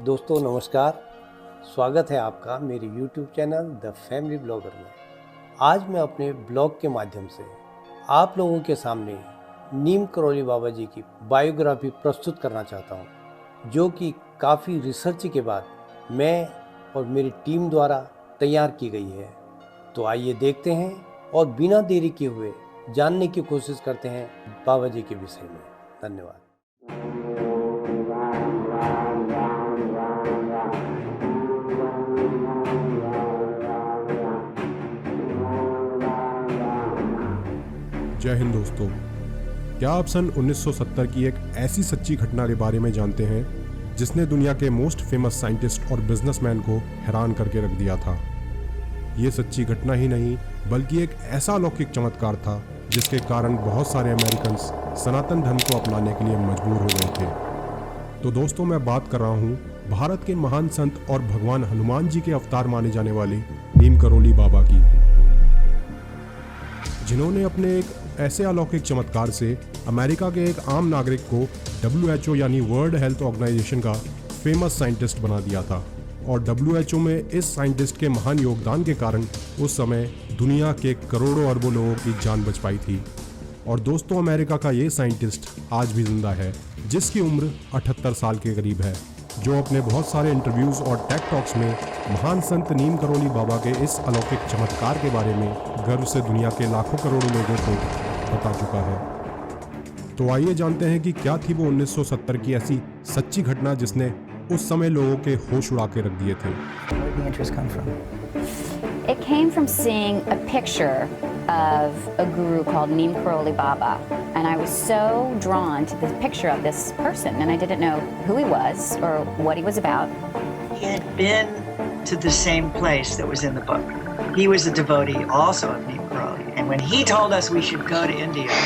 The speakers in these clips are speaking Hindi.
दोस्तों नमस्कार। स्वागत है आपका मेरे YouTube channel the family blogger में। आज मैं अपने ब्लॉग के माध्यम से आप लोगों के सामने नीम करौली बाबा जी की बायोग्राफी प्रस्तुत करना चाहता हूं, जो कि काफ़ी रिसर्च के बाद मैं और मेरी टीम द्वारा तैयार की गई है। तो आइए देखते हैं और बिना देरी किए हुए जानने की कोशिश करते हैं बाबा जी के विषय में। धन्यवाद। जय हिंद दोस्तों, क्या आप सन 1970 की एक ऐसी सच्ची घटना के बारे में जानते हैं जिसने दुनिया के मोस्ट फेमस साइंटिस्ट और बिजनेसमैन को हैरान करके रख दिया था। ये सच्ची घटना ही नहीं बल्कि एक ऐसा अलौकिक चमत्कार था जिसके कारण बहुत सारे अमेरिकन्स सनातन धर्म को अपनाने के लिए मजबूर हो गए थे। तो दोस्तों, मैं बात कर रहा हूँ भारत के महान संत और भगवान हनुमान जी के अवतार माने जाने वाले नीम करौली बाबा की, जिन्होंने अपने एक ऐसे अलौकिक चमत्कार से अमेरिका के एक आम नागरिक को WHO यानी वर्ल्ड हेल्थ ऑर्गेनाइजेशन का फेमस साइंटिस्ट बना दिया था। और WHO में इस साइंटिस्ट के महान योगदान के कारण उस समय दुनिया के करोड़ों अरबों लोगों की जान बच पाई थी। और दोस्तों, अमेरिका का ये साइंटिस्ट आज भी जिंदा है, जिसकी उम्र 78 साल के करीब है, जो अपने बहुत सारे इंटरव्यूज़ और टेक टॉक्स में महान संत नीम करौली बाबा के इस अलौकिक चमत्कार के बारे में गर्व से दुनिया के लाखों करोड़ों लोगों को बता चुका है। तो आइए जानते हैं कि क्या थी वो 1970 की ऐसी सच्ची घटना जिसने उस समय लोगों के होश उड़ा के रख दिए थे। It came from seeing a picture of a guru called Neem Karoli Baba, and I was so drawn to the picture of this person, and I didn't know who he was or what he was about. He had been to the same place that was in the book. He was a devotee also of Neem Karoli, and when he told us we should go to India,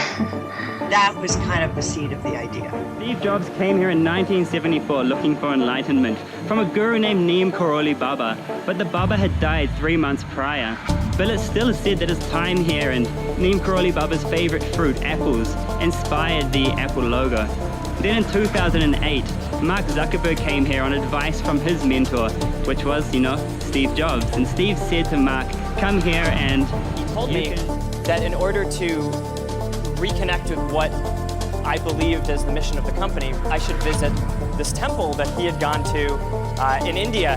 that was kind of the seed of the idea. Steve Jobs came here in 1974 looking for enlightenment from a guru named Neem Karoli Baba, but the Baba had died 3 months prior. But it still said that his time here and Neem Karoli Baba's favorite fruit, apples, inspired the Apple logo. Then in 2008, Mark Zuckerberg came here on advice from his mentor, which was, Steve Jobs. And Steve said to Mark, come here and... He told me that in order to reconnect with what I believed as the mission of the company, I should visit this temple that he had gone to in India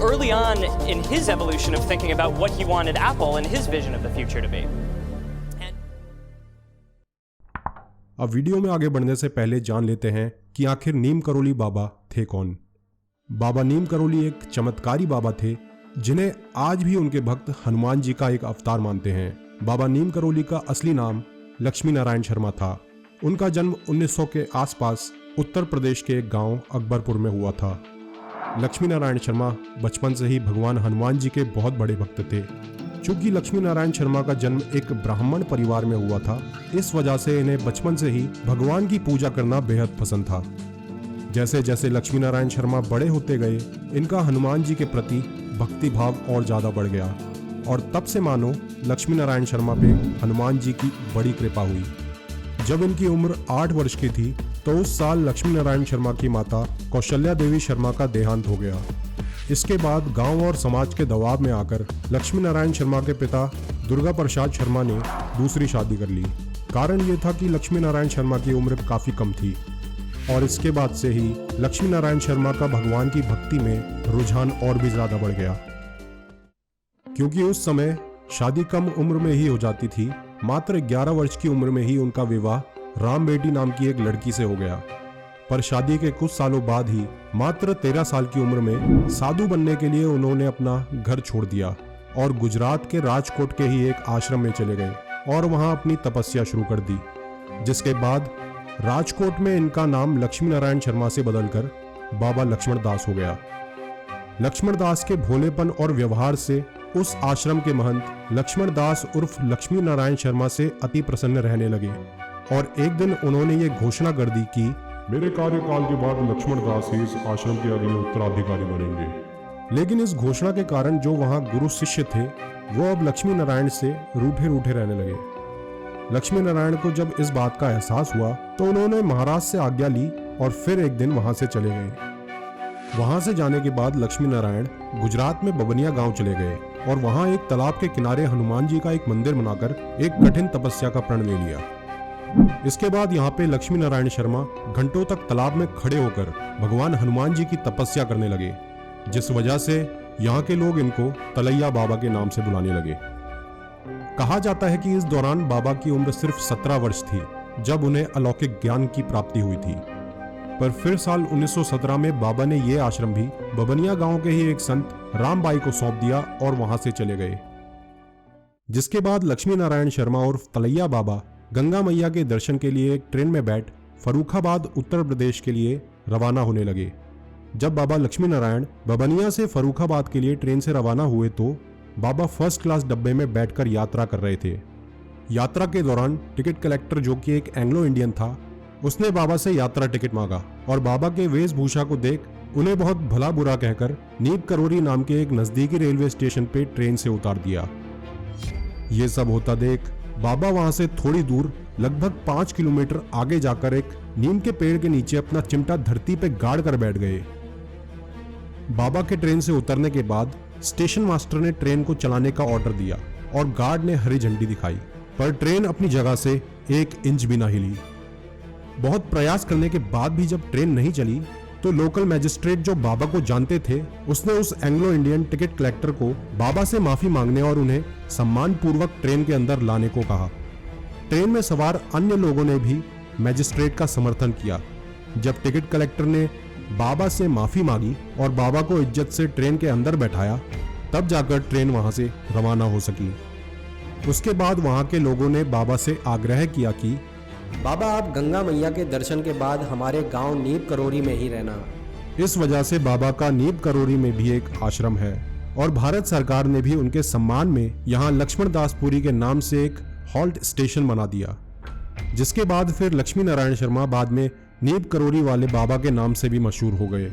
early on in his evolution of thinking about what he wanted Apple and his vision of the future to be. अब वीडियो में आगे बढ़ने से पहले जान लेते हैं कि आखिर नीम करौली बाबा थे कौन। बाबा नीम करौली एक चमत्कारी बाबा थे जिन्हें आज भी उनके भक्त हनुमान जी का एक अवतार मानते हैं। बाबा नीम करौली का असली नाम लक्ष्मी नारायण शर्मा था। उनका जन्म 1900 के आसपास उत्तर प्रदेश के एक गांव अकबरपुर में हुआ था। लक्ष्मी नारायण शर्मा बचपन से ही भगवान हनुमान जी के बहुत बड़े भक्त थे। चूंकि लक्ष्मी नारायण शर्मा का जन्म एक ब्राह्मण परिवार में हुआ था, इस वजह से इन्हें बचपन से ही भगवान की पूजा करना बेहद पसंद था। जैसे जैसे लक्ष्मी नारायण शर्मा बड़े होते गए, इनका हनुमान जी के प्रति भक्ति भाव और ज़्यादा बढ़ गया और तब से मानो लक्ष्मी नारायण शर्मा पे हनुमान जी की बड़ी कृपा हुई। जब इनकी उम्र 8 वर्ष की थी तो उस साल लक्ष्मी नारायण शर्मा की माता कौशल्या देवी शर्मा का देहांत हो गया। इसके बाद गांव और समाज के दबाव में आकर लक्ष्मी नारायण शर्मा के पिता दुर्गा प्रसाद शर्मा ने दूसरी शादी कर ली। कारण ये था कि लक्ष्मी नारायण शर्मा की उम्र काफ़ी कम थी और इसके बाद से ही लक्ष्मी नारायण शर्मा का भगवान की भक्ति में रुझान और भी ज़्यादा बढ़ गया। क्योंकि उस समय शादी कम उम्र में ही हो जाती थी, मात्र 11 वर्ष की उम्र में ही उनका विवाह राम बेटी नाम की एक लड़की से हो गया। पर शादी के कुछ सालों बाद ही मात्र 13 साल की उम्र में साधु बनने के लिए उन्होंने अपना घर छोड़ दिया और गुजरात के राजकोट के ही एक आश्रम में चले गए और वहां अपनी तपस्या शुरू कर दी। जिसके बाद राजकोट में इनका नाम लक्ष्मी नारायण शर्मा से बदलकर बाबा लक्ष्मण दास हो गया। लक्ष्मण दास के भोलेपन और व्यवहार से उस आश्रम के महंत लक्ष्मण दास उर्फ लक्ष्मी नारायण शर्मा से अति प्रसन्न रहने लगे और एक दिन उन्होंने ये घोषणा कर दी कि मेरे कार्यकाल के बाद लक्ष्मण दास ही इस आश्रम के अगले उत्तराधिकारी बनेंगे। लेकिन इस घोषणा के कारण जो वहां गुरु शिष्य थे वो अब लक्ष्मी नारायण से रूठे रूठे रहने लगे। लक्ष्मी नारायण को जब इस बात का एहसास हुआ तो उन्होंने महाराज से आज्ञा ली और फिर एक दिन वहां से चले गए। वहां से जाने के बाद लक्ष्मी नारायण गुजरात में बबनिया गांव चले गए और वहां एक तालाब के किनारे हनुमान जी का एक मंदिर बनाकर एक कठिन तपस्या का प्रण ले लिया। इसके बाद यहाँ पे लक्ष्मी नारायण शर्मा घंटों तक तालाब में खड़े होकर भगवान हनुमान जी की तपस्या करने लगे, जिस वजह से यहाँ के लोग इनको तलैया बाबा के नाम से बुलाने लगे। कहा जाता है कि इस दौरान बाबा की उम्र सिर्फ 17 वर्ष थी जब उन्हें अलौकिक ज्ञान की प्राप्ति हुई थी। पर फिर साल 1917 में बाबा ने ये आश्रम भी बबनिया गांव के ही एक संत रामबाई को सौंप दिया और वहां से चले गए। जिसके बाद लक्ष्मी नारायण शर्मा और तलैया बाबा गंगा मैया के दर्शन के लिए एक ट्रेन में बैठ फर्रुखाबाद उत्तर प्रदेश के लिए रवाना होने लगे। जब बाबा लक्ष्मी नारायण बबनिया से फर्रुखाबाद के लिए ट्रेन से रवाना हुए तो बाबा फर्स्ट क्लास डब्बे में बैठकर यात्रा कर रहे थे। यात्रा के दौरान टिकट कलेक्टर, जो कि एक एंग्लो इंडियन था, उसने बाबा से यात्रा टिकट मांगा और बाबा के वेशभूषा को देख उन्हें बहुत भला बुरा कहकर नीम करोली नाम के एक नजदीकी रेलवे स्टेशन पे ट्रेन से उतार दिया। ये सब होता देख बाबा वहां से थोड़ी दूर लगभग 5 किलोमीटर आगे जाकर एक नीम के पेड़ के नीचे अपना चिमटा धरती पे गाड़ कर बैठ गए। बाबा के ट्रेन से उतरने के बाद स्टेशन मास्टर ने ट्रेन को चलाने का ऑर्डर दिया और गार्ड ने हरी झंडी दिखाई, पर ट्रेन अपनी जगह से 1 इंच भी ना हिली। बहुत प्रयास करने के बाद भी जब ट्रेन नहीं चली तो लोकल मैजिस्ट्रेट, जो बाबा को जानते थे, उसने उस एंग्लो इंडियन टिकट कलेक्टर को बाबा से माफी मांगने और उन्हें सम्मान पूर्वक ट्रेन के अंदर लाने को कहा। ट्रेन में सवार अन्य लोगों ने भी मैजिस्ट्रेट का समर्थन किया। जब टिकट कलेक्टर ने बाबा से माफी मांगी और बाबा को इज्जत से ट्रेन के अंदर बैठाया, तब जाकर ट्रेन वहां से रवाना हो सकी। उसके बाद वहां के लोगों ने बाबा से आग्रह किया कि बाबा, आप गंगा मैया के दर्शन के बाद हमारे गांव नीम करोली में ही रहना। इस वजह से बाबा का नीम करोली में भी एक आश्रम है और भारत सरकार ने भी उनके सम्मान में यहाँ लक्ष्मण दासपुरी के नाम से एक हॉल्ट स्टेशन बना दिया। जिसके बाद फिर लक्ष्मी नारायण शर्मा बाद में नीम करोली वाले बाबा के नाम से भी मशहूर हो गए।